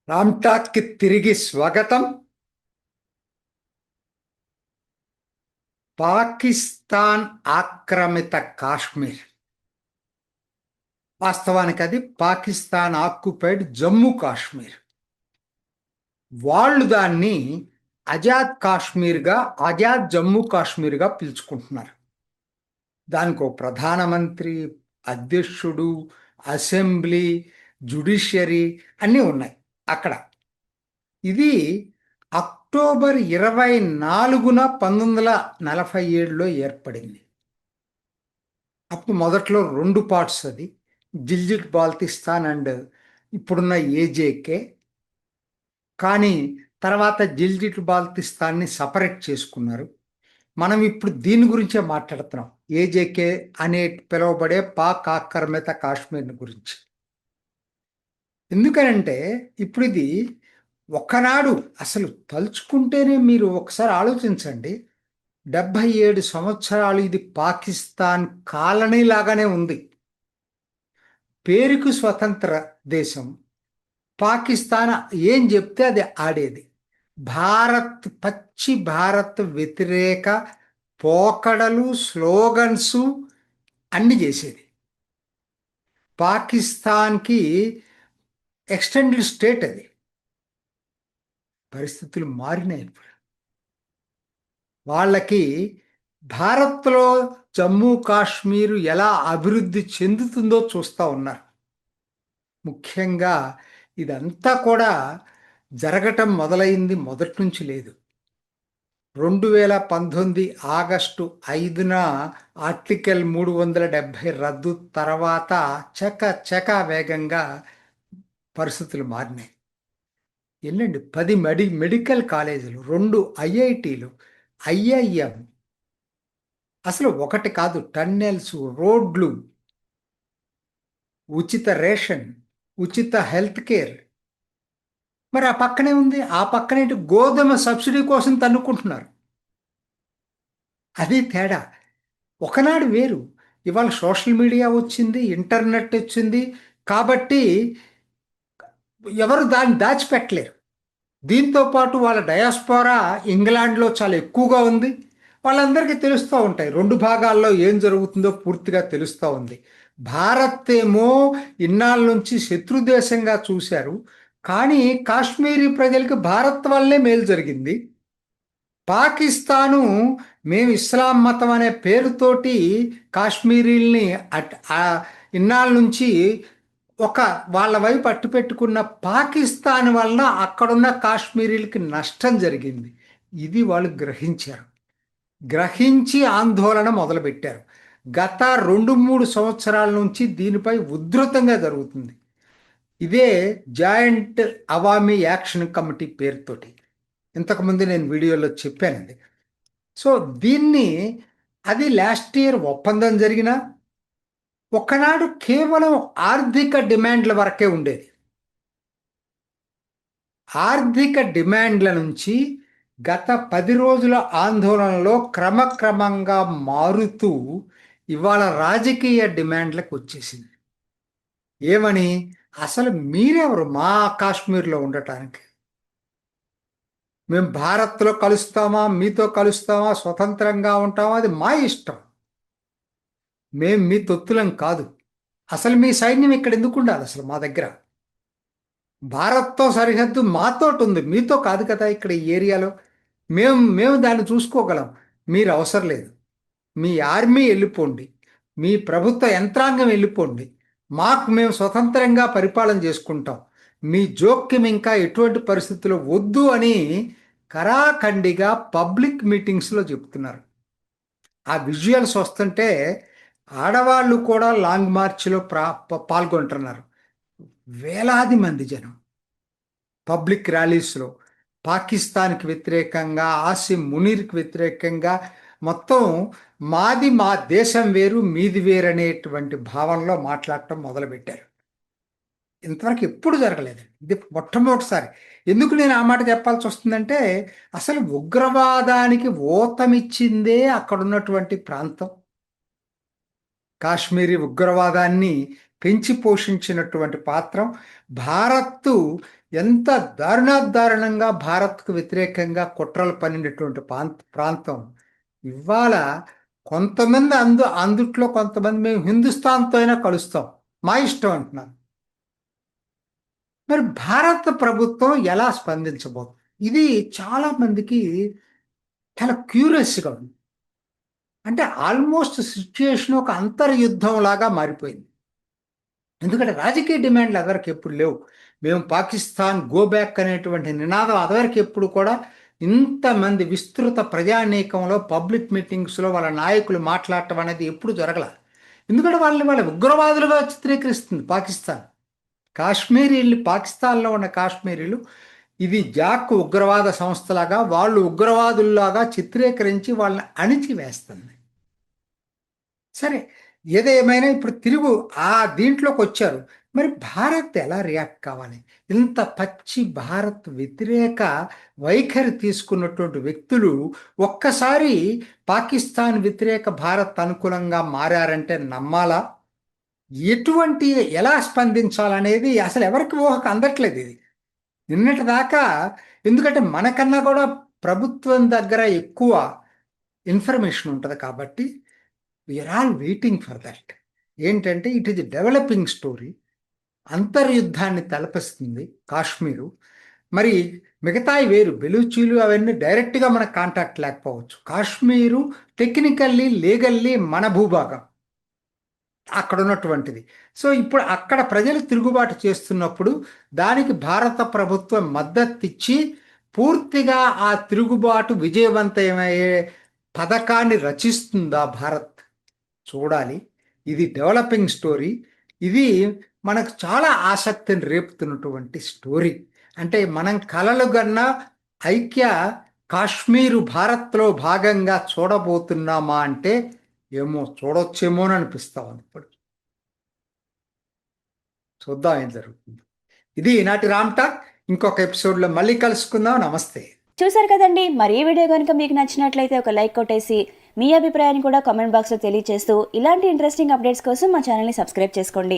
రామ్టాక్కి తిరిగి స్వాగతం. పాకిస్తాన్ ఆక్రమిత కాశ్మీర్, వాస్తవానికి అది పాకిస్తాన్ ఆక్యుపైడ్ జమ్మూ కాశ్మీర్. వాళ్ళు దాన్ని ఆజాద్ కాశ్మీర్గా, ఆజాద్ జమ్మూ కాశ్మీర్గా పిలుచుకుంటున్నారు. దానికి ఒక ప్రధానమంత్రి, అధ్యక్షుడు, అసెంబ్లీ, జ్యుడిషియరీ అన్నీ ఉన్నాయి అక్కడ. ఇది అక్టోబర్ 24న 1947లో ఏర్పడింది. అప్పుడు మొదట్లో రెండు పార్ట్స్, అది గిల్జిట్ బాల్తిస్తాన్ అండ్ ఇప్పుడున్న ఏజేకే. కానీ తర్వాత గిల్జిట్ బాల్తిస్తాన్ని సపరేట్ చేసుకున్నారు. మనం ఇప్పుడు దీని గురించే మాట్లాడుతున్నాం, ఏజేకే అనే పిలువబడే పాక్ ఆక్రమిత కాశ్మీర్ గురించి. ఎందుకనంటే ఇప్పుడు ఇది ఒకనాడు అసలు తలుచుకుంటేనే మీరు ఒకసారి ఆలోచించండి, 77 సంవత్సరాలు ఇది పాకిస్తాన్ కాలనీ లాగానే ఉంది. పేరుకు స్వతంత్ర దేశం. పాకిస్తాన్ ఏం చెప్తే అది ఆడేది. పచ్చి భారత్ వ్యతిరేక పోకడలు, స్లోగన్స్ అన్ని చేసేది. పాకిస్తాన్కి ఎక్స్టెండెడ్ స్టేట్ అది. పరిస్థితులు మారినాయి. వాళ్ళకి భారత్లో జమ్మూ కాశ్మీరు ఎలా అభివృద్ధి చెందుతుందో చూస్తూ ఉన్నారు. ముఖ్యంగా ఇదంతా కూడా జరగటం మొదలైంది మొదటి నుంచి లేదు. 2019 ఆగస్టు 5న ఆర్టికల్ 370 రద్దు తర్వాత చక వేగంగా పరిస్థితులు మారినాయి. వెళ్ళండి, 10 మెడికల్ కాలేజీలు, 2 ఐఐటీలు, ఐఐఎం, అసలు ఒకటి కాదు, టన్నెల్స్, రోడ్లు, ఉచిత రేషన్, ఉచిత హెల్త్ కేర్. మరి ఆ పక్కనే ఉంది, ఆ పక్కనే గోధుమ సబ్సిడీ కోసం తన్నుకుంటున్నారు. అది తేడా. ఒకనాడు వేరు, ఇవాళ సోషల్ మీడియా వచ్చింది, ఇంటర్నెట్ వచ్చింది, కాబట్టి ఎవరు దాన్ని దాచిపెట్టలేరు. దీంతో పాటు వాళ్ళ డయాస్పోరా ఇంగ్లాండ్లో చాలా ఎక్కువగా ఉంది. వాళ్ళందరికీ తెలుస్తూ ఉంటాయి, రెండు భాగాల్లో ఏం జరుగుతుందో పూర్తిగా తెలుస్తూ ఉంది. భారత్ ఏమో ఇన్నాళ్ళ నుంచి శత్రుదేశంగా చూశారు, కానీ కాశ్మీరీ ప్రజలకు భారత్ వల్లే మేలు జరిగింది. పాకిస్తాను మేము ఇస్లాం మతం అనే పేరుతోటి కాశ్మీరీల్ని ఇన్నాళ్ళ నుంచి వాళ్ళ వైపు అట్టు పెట్టుకున్న పాకిస్తాన్ వలన అక్కడున్న కాశ్మీరీలకి నష్టం జరిగింది. ఇది వాళ్ళు గ్రహించి ఆందోళన మొదలుపెట్టారు. గత 2-3 సంవత్సరాల నుంచి దీనిపై ఉధృతంగా జరుగుతుంది. ఇదే జాయింట్ అవామీ యాక్షన్ కమిటీ పేరుతోటి ఇంతకుముందు నేను వీడియోలో చెప్పానండి. సో దీన్ని, అది లాస్ట్ ఇయర్ ఒప్పందం జరిగిన ఒకనాడు కేవలం ఆర్థిక డిమాండ్ల వరకే ఉండేది. ఆర్థిక డిమాండ్ల నుంచి గత 10 రోజుల ఆందోళనలో క్రమక్రమంగా మారుతూ ఇవాళ రాజకీయ డిమాండ్లకు వచ్చేసింది. ఏమని? అసలు మీరెవరు మా కాశ్మీర్లో ఉండటానికి? మేము భారత్లో కలుస్తామా, మీతో కలుస్తామా, స్వతంత్రంగా ఉంటామా, అది మా ఇష్టం. మేము మీ తొత్తులం కాదు. అసలు మీ సైన్యం ఇక్కడ ఎందుకు ఉండాలి? అసలు మా దగ్గర భారత్తో సరిహద్దు మాతోటి ఉంది, మీతో కాదు కదా. ఇక్కడ ఈ ఏరియాలో మేము దాన్ని చూసుకోగలం. మీరు అవసరం లేదు. మీ ఆర్మీ వెళ్ళిపోండి, మీ ప్రభుత్వ యంత్రాంగం వెళ్ళిపోండి, మేము స్వతంత్రంగా పరిపాలన చేసుకుంటాం. మీ జోక్యం ఇంకా ఎటువంటి పరిస్థితుల్లో వద్దు అని కరాఖండిగా పబ్లిక్ మీటింగ్స్లో చెప్తున్నారు. ఆ విజువల్స్ వస్తుంటే ఆడవాళ్ళు కూడా లాంగ్ మార్చ్లో పాల్గొంటున్నారు. వేలాది మంది జనం పబ్లిక్ ర్యాలీస్లో పాకిస్తాన్కి వ్యతిరేకంగా, ఆసిమ్ మునీర్కి వ్యతిరేకంగా, మొత్తం మా దేశం వేరు, మీది వేరు అనేటువంటి భావనలో మాట్లాడటం మొదలుపెట్టారు. ఇంతవరకు ఎప్పుడు జరగలేదు, ఇది మొట్టమొదటిసారి. ఎందుకు నేను ఆ మాట చెప్పాల్సి వస్తుందంటే, అసలు ఉగ్రవాదానికి ఊతమిచ్చిందే అక్కడ ఉన్నటువంటి ప్రాంతం. కాశ్మీరీ ఉగ్రవాదాన్ని పెంచి పోషించినటువంటి పాత్ర. భారత్ ఎంత దారుణాదారుణంగా భారత్కు వ్యతిరేకంగా కుట్రలు పన్నినటువంటి ప్రాంతం ఇవాళ కొంతమంది అందుట్లో కొంతమంది మేము హిందుస్థాన్తో అయినా కలుస్తాం, మా ఇష్టం అంటున్నారు. మరి భారత ప్రభుత్వం ఎలా స్పందించబోతుంది? ఇది చాలా మందికి చాలా క్యూరియస్గా ఉంది. అంటే ఆల్మోస్ట్ సిచ్యుయేషన్ ఒక అంతర్యుద్ధం లాగా మారిపోయింది. ఎందుకంటే రాజకీయ డిమాండ్లు అదరికి ఎప్పుడు లేవు. మేము పాకిస్తాన్ గో బ్యాక్ అనేటువంటి నినాదం అదరికి ఎప్పుడు కూడా ఇంతమంది విస్తృత ప్రజానీకంలో పబ్లిక్ మీటింగ్స్లో వాళ్ళ నాయకులు మాట్లాడటం అనేది ఎప్పుడు జరగల. ఎందుకంటే వాళ్ళ ఉగ్రవాదులుగా చిత్రీకరిస్తుంది పాకిస్తాన్. కాశ్మీరీలు, పాకిస్తాన్లో ఉన్న కాశ్మీరీలు ఇది జాక్ ఉగ్రవాద సంస్థలాగా, వాళ్ళు ఉగ్రవాదుల్లాగా చిత్రీకరించి వాళ్ళని అణిచివేస్తుంది. సరే, ఏదేమైనా ఇప్పుడు తిరుగు దీంట్లోకి వచ్చారు. మరి భారత్ ఎలా రియాక్ట్ కావాలి? ఇంత పచ్చి భారత్ వ్యతిరేక వైఖరి తీసుకున్నటువంటి వ్యక్తులు ఒక్కసారి పాకిస్తాన్ వ్యతిరేక భారత్ అనుకూలంగా మారారంటే నమ్మాలా? ఎలా స్పందించాలనేది అసలు ఎవరికి ఊహకు అందట్లేదు ఇది నిన్నటి దాకా. ఎందుకంటే మనకన్నా కూడా ప్రభుత్వం దగ్గర ఎక్కువ ఇన్ఫర్మేషన్ ఉంటుంది కాబట్టి we are all waiting for that. ఏంటంటే ఇట్ ఈజ్ డెవలపింగ్ స్టోరీ. అంతర్యుద్ధాన్ని తలపిస్తుంది కాశ్మీరు. మరి మిగతాయి వేరు, బెలూచీలు అవన్నీ డైరెక్ట్గా మనకు కాంటాక్ట్ లేకపోవచ్చు. కాశ్మీరు టెక్నికల్లీ లీగల్లీ మన భూభాగం అక్కడ ఉన్నటువంటిది. సో ఇప్పుడు అక్కడ ప్రజలు తిరుగుబాటు చేస్తున్నప్పుడు దానికి భారత ప్రభుత్వం మద్దతు ఇచ్చి పూర్తిగా ఆ తిరుగుబాటు విజయవంతమయ్యే పథకాన్ని రచిస్తుందా భారత్? చూడాలి. ఇది డెవలపింగ్ స్టోరీ. ఇది మనకు చాలా ఆసక్తిని రేపుతున్నటువంటి స్టోరీ. అంటే మనం కలలు గన్న ఐక్య కాశ్మీరు భారత్లో భాగంగా చూడబోతున్నామా అంటే ఏమో, చూడొచ్చేమో అని అనిపిస్తా ఉంది. ఇప్పుడు చూద్దాం ఏం జరుగుతుంది. ఇది ఈనాటి రామ్ టాక్. ఇంకొక ఎపిసోడ్లో మళ్ళీ కలుసుకుందాం. నమస్తే. చూసారు కదండి, మరి ఈ వీడియో కనుక మీకు నచ్చినట్లయితే ఒక లైక్ కొట్టేసి మీ అభిప్రాయాన్ని కూడా కామెంట్ బాక్స్లో తెలియజేస్తూ ఇలాంటి ఇంట్రెస్టింగ్ అప్డేట్స్ కోసం మా ఛానల్ని సబ్స్క్రైబ్ చేసుకోండి.